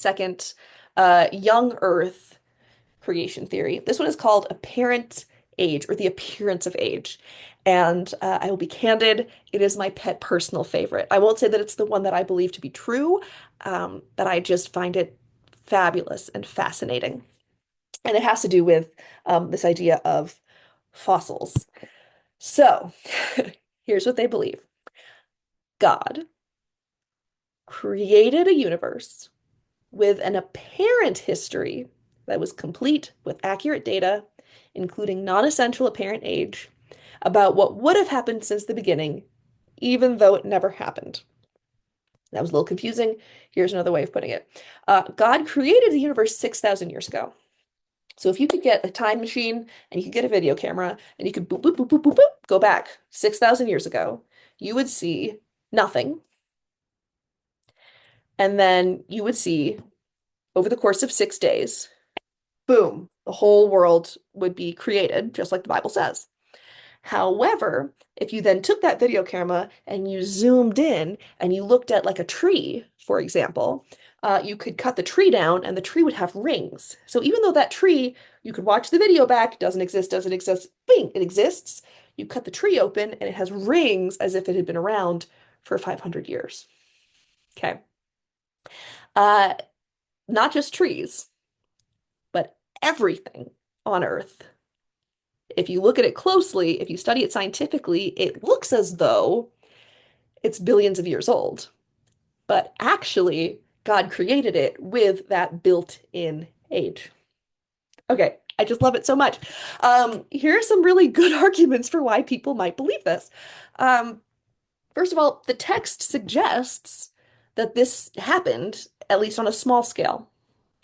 second young Earth creation theory. This one is called apparent age or the appearance of age. And I will be candid, it is my pet personal favorite. I won't say that it's the one that I believe to be true, but I just find it fabulous and fascinating. And it has to do with this idea of fossils. So here's what they believe. God created a universe with an apparent history that was complete with accurate data, including non-essential apparent age, about what would have happened since the beginning, even though it never happened. That was a little confusing. Here's another way of putting it. God created the universe 6,000 years ago. So if you could get a time machine and you could get a video camera and you could boop, boop, boop, boop, boop, boop, go back 6,000 years ago, you would see nothing. And then you would see over the course of 6 days, boom, the whole world would be created, just like the Bible says. However, if you then took that video camera and you zoomed in and you looked at like a tree, for example, you could cut the tree down and the tree would have rings. So even though that tree, you could watch the video back, doesn't exist, bing, it exists. You cut the tree open and it has rings as if it had been around for 500 years. Okay. Uh, Not just trees, but everything on Earth. If you look at it closely, if you study it scientifically, it looks as though it's billions of years old. But actually, God created it with that built-in age. Okay, I just love it so much. Here are some really good arguments for why people might believe this. Um, First of all, the text suggests that this happened, at least on a small scale.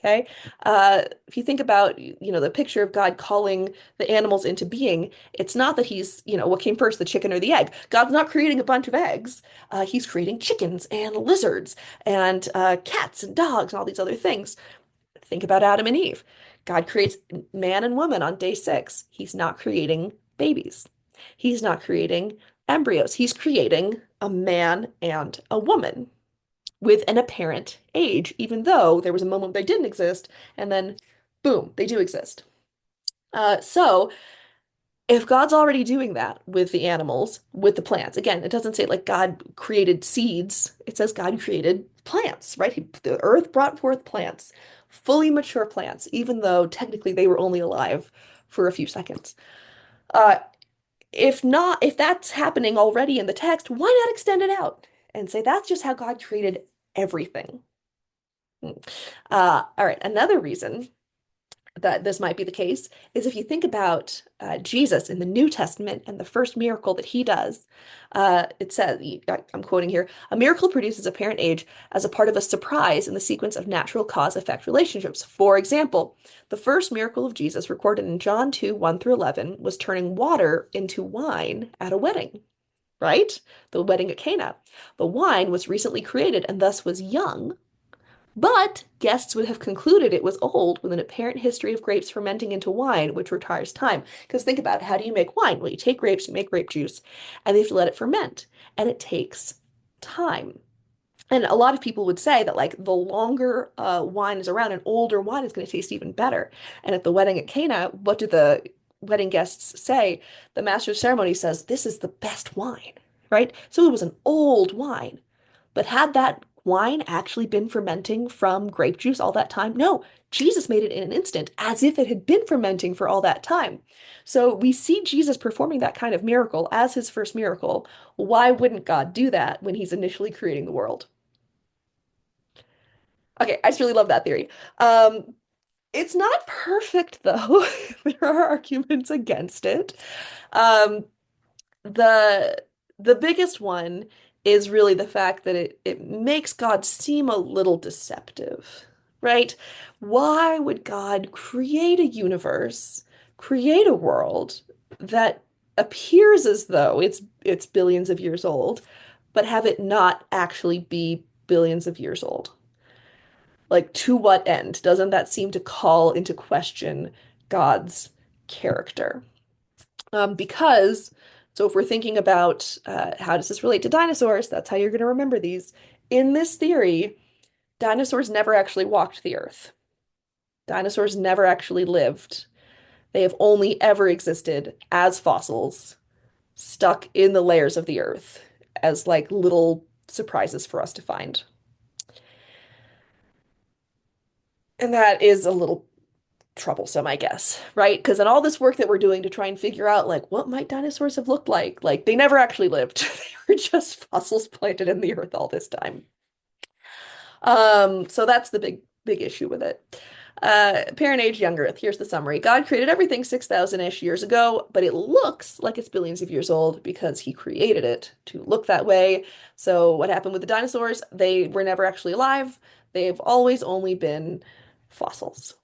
Okay. If you think about, the picture of God calling the animals into being, it's not that he's, what came first, the chicken or the egg. God's not creating a bunch of eggs. He's creating chickens and lizards and cats and dogs and all these other things. Think about Adam and Eve. God creates man and woman on day 6. He's not creating babies. He's not creating embryos. He's creating a man and a woman with an apparent age, even though there was a moment they didn't exist, and then boom, they do exist. So if God's already doing that with the animals, with the plants, again, it doesn't say like God created seeds. It says God created plants, right? The earth brought forth plants, fully mature plants, even though technically they were only alive for a few seconds. Uh, if that's happening already in the text, why not extend it out and say that's just how God created everything? All right, another reason that this might be the case is if you think about Jesus in the New Testament and the first miracle that he does, it says, I'm quoting here, a miracle produces apparent age as a part of a surprise in the sequence of natural cause-effect relationships. For example, the first miracle of Jesus recorded in John 2, 1 through 11 was turning water into wine at a wedding, right? The wedding at Cana. The wine was recently created and thus was young, but guests would have concluded it was old with an apparent history of grapes fermenting into wine, which requires time. Because think about it, how do you make wine? Well, you take grapes, you make grape juice, and they have to let it ferment, and it takes time. And a lot of people would say that like the longer wine is around, an older wine is going to taste even better. And at the wedding at Cana, what do the wedding guests say? The master of ceremony says, "This is the best wine," right? So it was an old wine. But had that wine actually been fermenting from grape juice all that time? No, Jesus made it in an instant, as if it had been fermenting for all that time. So we see Jesus performing that kind of miracle as his first miracle. Why wouldn't God do that when he's initially creating the world? Okay, I just really love that theory. It's not perfect though. There are arguments against it. Um, the the biggest one is really the fact that it makes God seem a little deceptive, right? Why would God create a universe, create a world that appears as though it's billions of years old, but have it not actually be billions of years old? Like, to what end? Doesn't that seem to call into question God's character? Because, so if we're thinking about how does this relate to dinosaurs, that's how you're going to remember these. In this theory, Dinosaurs never actually walked the earth. Dinosaurs never actually lived. They have only ever existed as fossils, stuck in the layers of the earth, as like little surprises for us to find. And that is a little troublesome, I guess, right? Because in all this work that we're doing to try and figure out, like, what might dinosaurs have looked like they never actually lived. They were just fossils planted in the earth all this time. So that's the big issue with it. Parent age young Earth. Here's the summary. God created everything 6,000-ish years ago, but it looks like it's billions of years old because he created it to look that way. So what happened with the dinosaurs? They were never actually alive. They've always only been fossils.